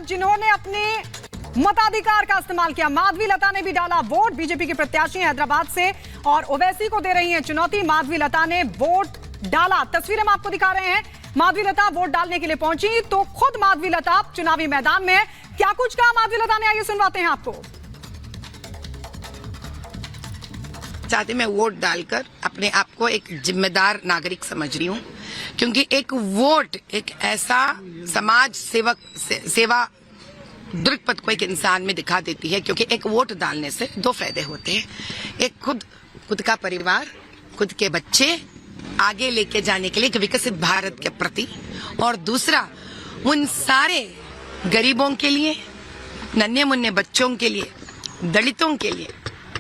जिन्होंने अपने मताधिकार का इस्तेमाल किया। माधवी लता ने भी डाला वोट। बीजेपी के प्रत्याशी हैं हैदराबाद से और ओवैसी को दे रही हैं चुनौती। माधवी लता ने वोट डाला। तस्वीरें हम आपको दिखा रहे हैं। माधवी लता वोट डालने के लिए पहुंची तो खुद माधवी लता चुनावी मैदान में है। क्या कुछ कहा माधवी लता ने, आइए सुनवाते हैं आपको। चाहते मैं वोट डालकर अपने आप को एक जिम्मेदार नागरिक समझ रही हूँ, क्योंकि एक वोट एक ऐसा समाज सेवा दृक्पथ को एक इंसान में दिखा देती है। क्योंकि एक वोट डालने से दो फायदे होते हैं। एक खुद का परिवार, खुद के बच्चे आगे लेके जाने के लिए एक विकसित भारत के प्रति, और दूसरा उन सारे गरीबों के लिए, नन्हे मुन्ने बच्चों के लिए, दलितों के लिए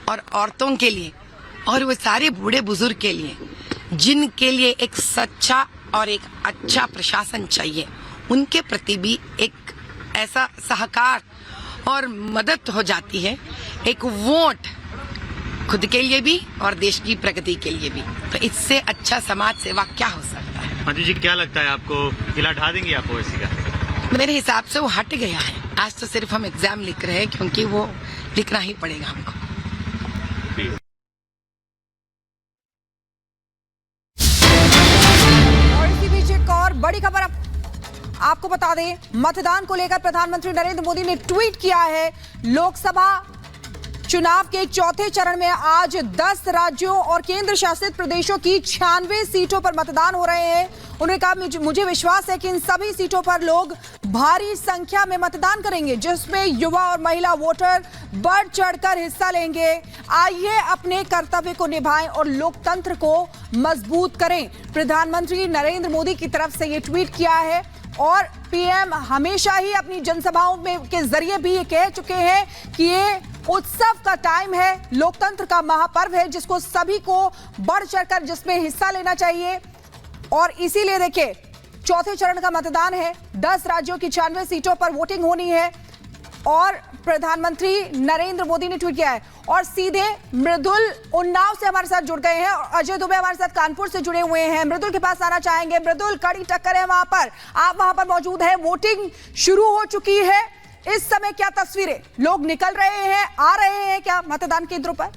और औरतों के लिए और वो सारे बूढ़े बुजुर्ग के लिए जिनके लिए एक सच्चा और एक अच्छा प्रशासन चाहिए, उनके प्रति भी एक ऐसा सहकार और मदद हो जाती है। एक वोट खुद के लिए भी और देश की प्रगति के लिए भी, तो इससे अच्छा समाज सेवा क्या हो सकता है। माधवी जी, क्या लगता है आपको, किला ढा देंगे आप ओवैसी का? मेरे हिसाब से वो हट गया है। आज तो सिर्फ हम एग्जाम लिख रहे हैं, क्योंकि वो लिखना ही पड़ेगा हमको। और इसी बीच एक और बड़ी खबर आपको बता दें, मतदान को लेकर प्रधानमंत्री नरेंद्र मोदी ने ट्वीट किया है। लोकसभा चुनाव के चौथे चरण में आज 10 राज्यों और केंद्र शासित प्रदेशों की 96 सीटों पर मतदान हो रहे हैं। उन्होंने कहा, मुझे विश्वास है कि इन सभी सीटों पर लोग भारी संख्या में मतदान करेंगे, जिसमें युवा और महिला वोटर बढ़ चढ़कर हिस्सा लेंगे। आइए अपने कर्तव्य को निभाएं और लोकतंत्र को मजबूत करें। प्रधानमंत्री नरेंद्र मोदी की तरफ से ये ट्वीट किया है और पीएम हमेशा ही अपनी जनसभाओं में के जरिए भी ये कह चुके हैं कि ये उत्सव का टाइम है, लोकतंत्र का महापर्व है, जिसको सभी को बढ़ चढ़कर जिसमें हिस्सा लेना चाहिए। और इसीलिए देखिए, चौथे चरण का मतदान है, 10 राज्यों की 96 सीटों पर वोटिंग होनी है और प्रधानमंत्री नरेंद्र मोदी ने ट्वीट किया है। और सीधे मृदुल उन्नाव से हमारे साथ जुड़ गए हैं और अजय दुबे हमारे साथ कानपुर से जुड़े हुए हैं। मृदुल के पास आना चाहेंगे। मृदुल, कड़ी टक्कर है वहां पर, आप वहां पर मौजूद है, वोटिंग शुरू हो चुकी है। इस समय क्या तस्वीरें, लोग निकल रहे हैं, आ रहे हैं क्या मतदान केंद्रों पर?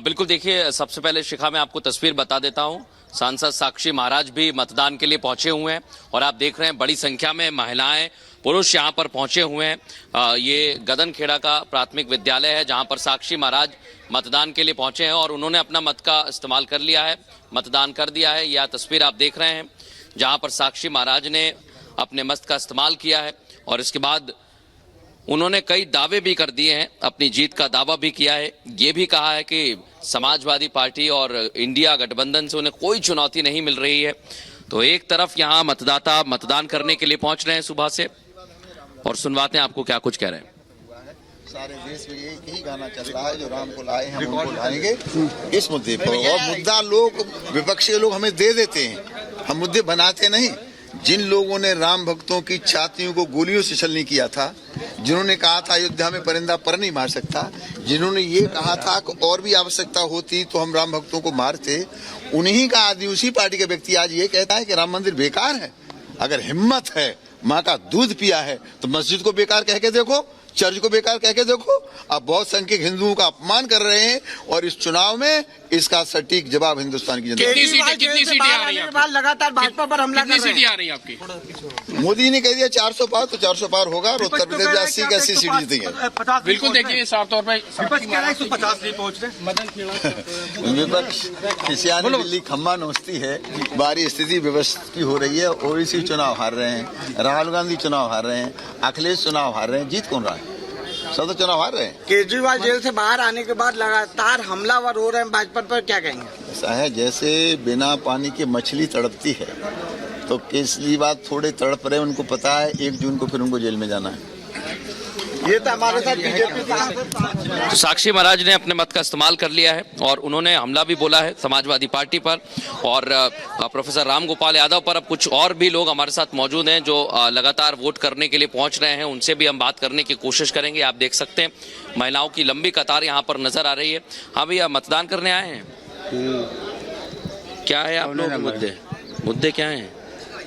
बिल्कुल, देखिए, सबसे पहले शिखा मैं आपको तस्वीर बता देता हूं। सांसद साक्षी महाराज भी मतदान के लिए पहुंचे हुए हैं और आप देख रहे हैं बड़ी संख्या में महिलाएं, पुरुष यहां पर पहुंचे हुए हैं। ये गदनखेड़ा का प्राथमिक विद्यालय है जहां पर साक्षी महाराज मतदान के लिए पहुंचे हैं और उन्होंने अपना मत का इस्तेमाल कर लिया है, मतदान कर दिया है। यह तस्वीर आप देख रहे हैं जहां पर साक्षी महाराज ने अपने मत का इस्तेमाल किया है और इसके बाद उन्होंने कई दावे भी कर दिए हैं, अपनी जीत का दावा भी किया है। ये भी कहा है कि समाजवादी पार्टी और इंडिया गठबंधन से उन्हें कोई चुनौती नहीं मिल रही है। तो एक तरफ यहाँ मतदाता मतदान करने के लिए पहुंच रहे हैं सुबह से, और सुनवाते हैं आपको क्या कुछ कह रहे हैं। सारे देश में एक ही गाना चल रहा है, जो राम को लाए हम उनको लाएंगे, इस मुद्दे पर। और मुद्दा लोग, विपक्षी लोग हमें दे देते हैं, हम मुद्दे बनाते नहीं। जिन लोगों ने राम भक्तों की छातियों को गोलियों से छलनी किया था, जिन्होंने कहा था अयोध्या में परिंदा पर नहीं मार सकता, जिन्होंने ये कहा था कि और भी आवश्यकता होती तो हम राम भक्तों को मारते, उन्हीं का आदमी, उसी पार्टी का व्यक्ति आज ये कहता है कि राम मंदिर बेकार है। अगर हिम्मत है, माँ का दूध पिया है, तो मस्जिद को बेकार कह के देखो, चर्च को बेकार कह के देखो। आप बहुत संख्यक हिंदुओं का अपमान कर रहे हैं और इस चुनाव में इसका सटीक जवाब हिंदुस्तान की जनता। कितनी सीटें आ रही हैं? लगातार भाजपा पर हमला कर रही है आपकी? मोदी ने कह दिया 400 पार, तो 400 पार होगा और उत्तर प्रदेश में 80 की 80 सीट जीतेंगे। बिल्कुल, देखिए साफ तौर पर 150 नहीं पहुंच रहे। विपक्ष किसियानी दिल्ली खम्मा नोचती है, बारी स्थिति व्यवस्थित की हो रही है। ओवैसी चुनाव हार रहे हैं, राहुल गांधी चुनाव हार रहे हैं, अखिलेश चुनाव हार रहे हैं, जीत कौन रहा है? सब तो चुनाव हार रहे हैं। केजरीवाल जेल से बाहर आने के बाद लगातार हमलावर हो रहे हैं भाजपा पर, क्या कहेंगे? ऐसा है जैसे बिना पानी के मछली तड़पती है, तो केजरीवाल थोड़े तड़प रहे, उनको पता है 1 जून को फिर उनको जेल में जाना है। ये तो हमारे साथ बीजेपी। तो साक्षी महाराज ने अपने मत का इस्तेमाल कर लिया है और उन्होंने हमला भी बोला है समाजवादी पार्टी पर और प्रोफेसर राम गोपाल यादव पर। अब कुछ और भी लोग हमारे साथ मौजूद हैं जो लगातार वोट करने के लिए पहुंच रहे हैं, उनसे भी हम बात करने की कोशिश करेंगे। आप देख सकते हैं महिलाओं की लंबी कतार यहाँ पर नजर आ रही है। हाँ भैया, मतदान करने आए हैं? क्या है आप लोग मुद्दे क्या हैं?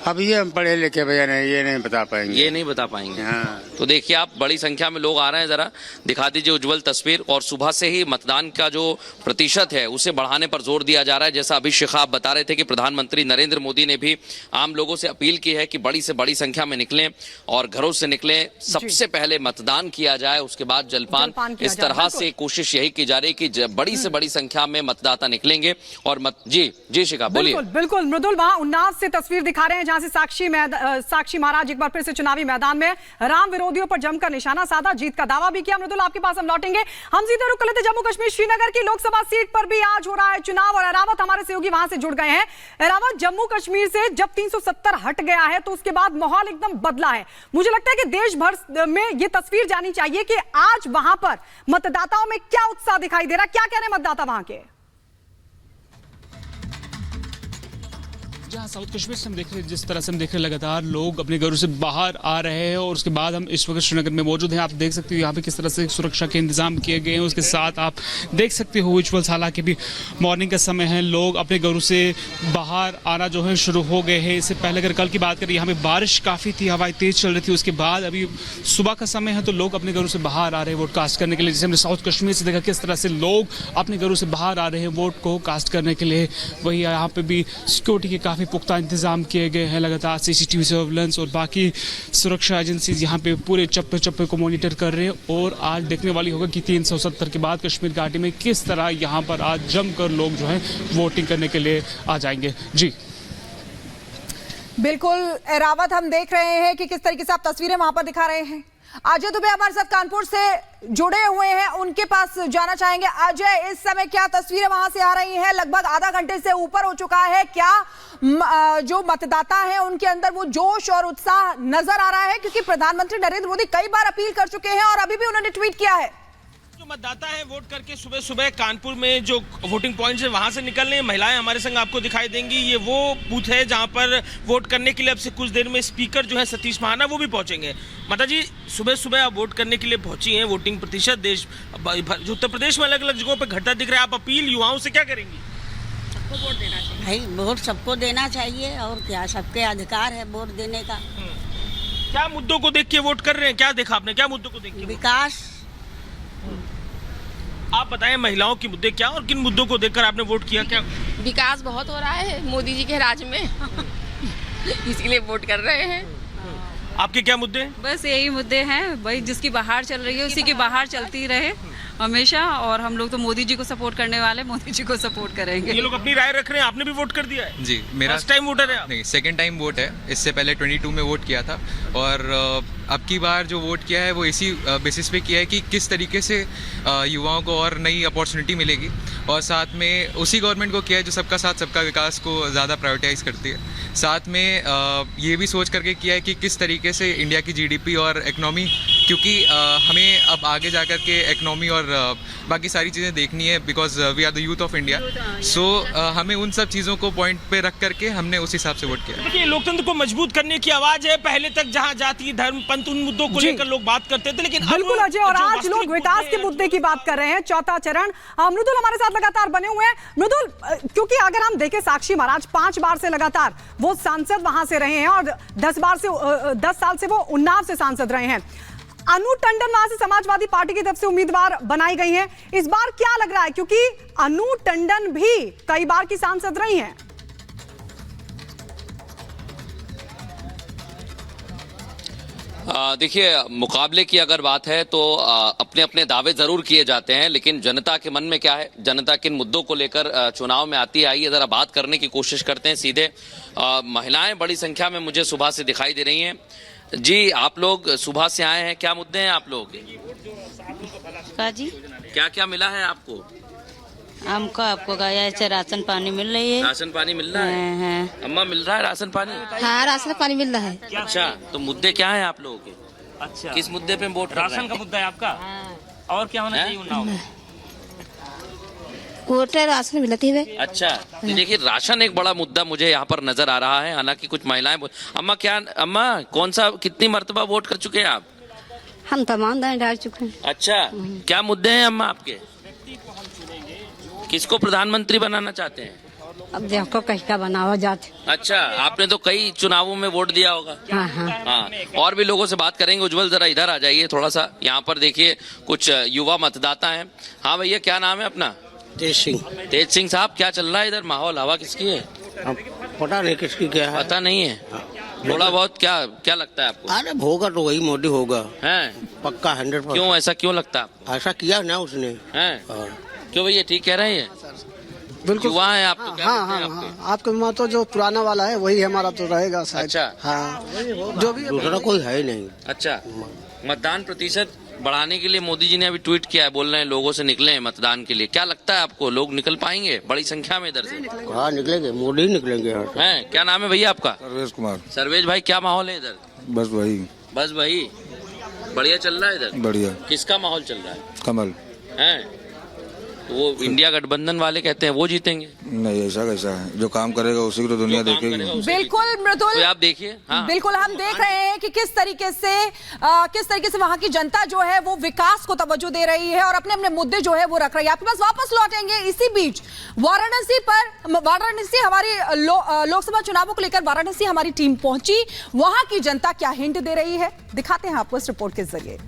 अब ये हम पढ़े लिखे भैया नहीं, ये नहीं बता पाएंगे। ये नहीं बता पाएंगे। हाँ। तो देखिए आप, बड़ी संख्या में लोग आ रहे हैं, जरा दिखा दीजिए उज्जवल तस्वीर। और सुबह से ही मतदान का जो प्रतिशत है उसे बढ़ाने पर जोर दिया जा रहा है। जैसा अभी शिखा आप बता रहे थे कि प्रधानमंत्री नरेंद्र मोदी ने भी आम लोगों से अपील की है कि बड़ी से बड़ी संख्या में निकलें और घरों से निकलें, सबसे पहले मतदान किया जाए, उसके बाद जलपान। इस तरह से कोशिश यही की जा रही है कि बड़ी से बड़ी संख्या में मतदाता निकलेंगे और जी शिखा बोलिए। बिल्कुल मृदुल, वहां उन्नाव से तस्वीर दिखा रहे हैं जहां से साक्षी महाराज एक बार फिर से चुनावी मैदान में राम विरोधियों पर जमकर निशाना साधा, जीत का दावा भी किया। मृदुल, आपके पास हम लौटेंगे। हम सीधे रुक लेते जम्मू कश्मीर श्रीनगर की लोकसभा सीट पर भी आज हो रहा है चुनाव और एरावत हमारे सहयोगी वहां से जुड़ गए हैं। एरावत, जम्मू कश्मीर से जब 370 हट गया है तो उसके बाद माहौल एकदम बदला है। मुझे लगता है कि देश भर में ये तस्वीर जानी चाहिए कि आज वहां पर मतदाताओं में क्या उत्साह दिखाई दे रहा है, क्या कह रहे हैं मतदाता वहां के? जहाँ साउथ कश्मीर से हम देख रहे हैं, जिस तरह से हम देख रहे हैं लगातार लोग अपने घरों से बाहर आ रहे हैं और उसके बाद हम इस वक्त श्रीनगर में मौजूद हैं। आप देख सकते हो यहाँ पे किस तरह से सुरक्षा के इंतजाम किए गए हैं। उसके साथ आप देख सकते हो विजुअल्स, हालांकि भी मॉर्निंग का समय है, लोग अपने घरों से बाहर आना जो है शुरू हो गए हैं। इससे पहले अगर कल की बात करें, यहाँ पे बारिश काफ़ी थी, हवाएं तेज चल रही थी। उसके बाद अभी सुबह का समय है तो लोग अपने घरों से बाहर आ रहे हैं वोट कास्ट करने के लिए। जैसे हमने साउथ कश्मीर से देखा किस तरह से लोग अपने घरों से बाहर आ रहे हैं वोट को कास्ट करने के लिए। वही यहाँ पे भी सिक्योरिटी के काफ़ी पुख्ता इंतजाम किए गए हैं, लगातार सीसीटीवी सर्विलेंस और बाकी सुरक्षा एजेंसीज यहाँ पे पूरे चप्पे चप्पे को मॉनिटर कर रहे हैं। और आज देखने वाली होगा कि 370 के बाद कश्मीर घाटी में किस तरह यहाँ पर आज जमकर लोग जो है वोटिंग करने के लिए आ जाएंगे। जी बिल्कुल एरावत, हम देख रहे हैं कि किस तरीके से आप तस्वीरें वहां पर दिखा रहे हैं। अजय दुबे हमारे साथ कानपुर से जुड़े हुए हैं, उनके पास जाना चाहेंगे। अजय, इस समय क्या तस्वीरें वहां से आ रही हैं? लगभग आधा घंटे से ऊपर हो चुका है, क्या जो मतदाता हैं उनके अंदर वो जोश और उत्साह नजर आ रहा है? क्योंकि प्रधानमंत्री नरेंद्र मोदी कई बार अपील कर चुके हैं और अभी भी उन्होंने ट्वीट किया है। जो मतदाता है वोट करके सुबह सुबह कानपुर में जो वोटिंग पॉइंट्स है वहां से निकल रहे हैं। महिलाएं हमारे संग आपको दिखाई देंगी। ये वो बूथ है जहां पर वोट करने के लिए अब से कुछ देर में स्पीकर जो है सतीश महाना वो भी पहुंचेंगे। माता जी, सुबह सुबह आप वोट करने के लिए पहुंची हैं। वोटिंग प्रतिशत देश जो उत्तर प्रदेश में अलग अलग जगहों पर घटता दिख रहा है, आप अपील युवाओं से क्या करेंगी? सबको वोट देना चाहिए भाई, वोट सबको देना चाहिए और क्या, सबके अधिकार है वोट देने का। क्या मुद्दों को देख के वोट कर रहे हैं? क्या देखा आपने, क्या मुद्दों को देख के? विकास। आप बताएं महिलाओं के मुद्दे क्या और किन मुद्दों को देखकर आपने वोट किया? क्या विकास बहुत हो रहा है मोदी जी के राज में इसके लिए वोट कर रहे हैं। आपके क्या मुद्दे? बस यही मुद्दे हैं भाई, जिसकी बाहर चल रही है उसी की बाहर चलती रहे हमेशा। और हम लोग तो मोदी जी को सपोर्ट करने वाले, मोदी जी को सपोर्ट करेंगे। ये लोग अपनी राय रख रहे हैं, आपने भी वोट कर दिया है? जी, मेरा फर्स्ट टाइम वोटर है आप? नहीं, सेकंड टाइम वोट है। इससे पहले 22 में वोट किया था और अब की बार जो वोट किया है वो इसी बेसिस पे किया है कि किस तरीके से युवाओं को और नई अपॉर्चुनिटी मिलेगी और साथ में उसी गवर्नमेंट को किया है जो सबका साथ सबका विकास को ज़्यादा प्रायोरिटाइज करती है। साथ में ये भी सोच करके किया है कि किस तरीके से इंडिया की जीडीपी और इकनॉमी, क्योंकि हमें अब आगे जा कर के इकनॉमी और बाकी सारी चीज़ें देखनी है, because we are the youth of India. So हमें उन सब चीज़ों को पॉइंट पे रख करके हमने उस हिसाब से वोट किया। देखिए, लोकतंत्र को मजबूत करने की आवाज़ है। पहले तक जहाँ जाति धर्म पंथ उन मुद्दों को लेकर लोग बात करते थे, लेकिन बिल्कुल अजय, और आज लोग विकास के मुद्दे की बात कर रहे हैं। चौथा चरण। मृदुल हमारे साथ लगातार बने हुए हैं। मृदुल, क्योंकि अगर हम देखें साक्षी महाराज 5 बार से लगातार वो सांसद वहां से रहे हैं और 10 साल से वो उन्नाव से सांसद रहे हैं। अनु टंडन वहां से समाजवादी पार्टी की तरफ से उम्मीदवार बनाई गई हैं। इस बार क्या लग रहा है, क्योंकि अनु टंडन भी कई बार की सांसद रही हैं? देखिए, मुकाबले की अगर बात है तो अपने अपने दावे जरूर किए जाते हैं, लेकिन जनता के मन में क्या है, जनता किन मुद्दों को लेकर चुनाव में आती है, आइए जरा बात करने की कोशिश करते हैं सीधे। महिलाएं बड़ी संख्या में मुझे सुबह से दिखाई दे रही हैं। जी, आप लोग सुबह से आए हैं, क्या मुद्दे हैं आप लोग? जी, क्या क्या मिला है आपको? हमको आपको गाया ऐसे राशन पानी मिल रही है। राशन पानी मिल रहा है? अम्मा, मिल रहा है राशन पानी? हाँ, राशन पानी मिल रहा है। अच्छा, तो मुद्दे क्या है आप लोगों के? अच्छा, किस मुद्दे पे वोट? राशन का मुद्दा है आपका? और क्या होना चाहिए उन्नाव में? वोटर राशन मिलती है। अच्छा, देखिए, राशन एक बड़ा मुद्दा मुझे यहाँ पर नजर आ रहा है। हालांकि कुछ महिलाएं अम्मा कौन सा, कितनी मर्तबा वोट कर चुके हैं आप? हम तमाम दाएं डाल चुके हैं। अच्छा, क्या मुद्दे हैं अम्मा आपके? किसको प्रधानमंत्री बनाना चाहते हैं? अब देखो कहीं का बनावा जाते। अच्छा, आपने तो कई चुनावों में वोट दिया होगा। हाँ हाँ हाँ, और भी लोगों से बात करेंगे। उज्जवल जरा इधर आ जाइए थोड़ा सा, यहाँ पर देखिए कुछ युवा मतदाता हैं। हाँ भैया, क्या नाम है अपना? तेज सिंह। तेज सिंह साहब, क्या चल रहा है इधर? माहौल, हवा किसकी है? अब पता नहीं किसकी क्या है, पता नहीं है। थोड़ा बहुत क्या लगता है आपको? अरे होगा तो वही मोदी होगा, है पक्का 100%। क्यों, ऐसा क्यों लगता है? ऐसा किया ना उसने। है हाँ। क्यों भैया, ठीक कह रहे हैं? बिल्कुल युवा है आप तो, क्या हाँ लगता है हाँ आपको? हाँ, आपका मत तो जो पुराना वाला है वही हमारा तो रहेगा शायद। अच्छा। हाँ, जो भी दूसरा कोई है ही नहीं। अच्छा, मतदान प्रतिशत बढ़ाने के लिए मोदी जी ने अभी ट्वीट किया है, बोल रहे हैं लोगों से निकले हैं मतदान के लिए। क्या लगता है आपको, लोग निकल पाएंगे बड़ी संख्या में इधर से? हाँ निकलेंगे, मोदी ही निकलेंगे यहाँ से। हैं, क्या नाम है भैया आपका? सर्वेश कुमार। सर्वेश भाई, क्या माहौल है इधर? बस वही बस भाई, बढ़िया चल रहा है इधर? बढ़िया। किसका माहौल चल रहा है? कमल। हैं, वो इंडिया गठबंधन वाले कहते हैं वो जीतेंगे। नहीं, ऐसा कैसा है, जो काम करेगा उसी को तो दुनिया जो काम देखेगी। करेगा उसे बिल्कुल जीतेगा। मृदुल, तो आप देखिए। हाँ। बिल्कुल हम देख रहे हैं कि किस तरीके से वहां की जनता जो है वो विकास को तवज्जो दे रही है और अपने अपने मुद्दे जो है वो रख रही है। आपके पास वापस लौटेंगे। इसी बीच वाराणसी हमारी लोकसभा चुनावों को लेकर वाराणसी हमारी टीम पहुंची। वहां की जनता क्या हिंट दे रही है, दिखाते हैं आपको इस रिपोर्ट के जरिए।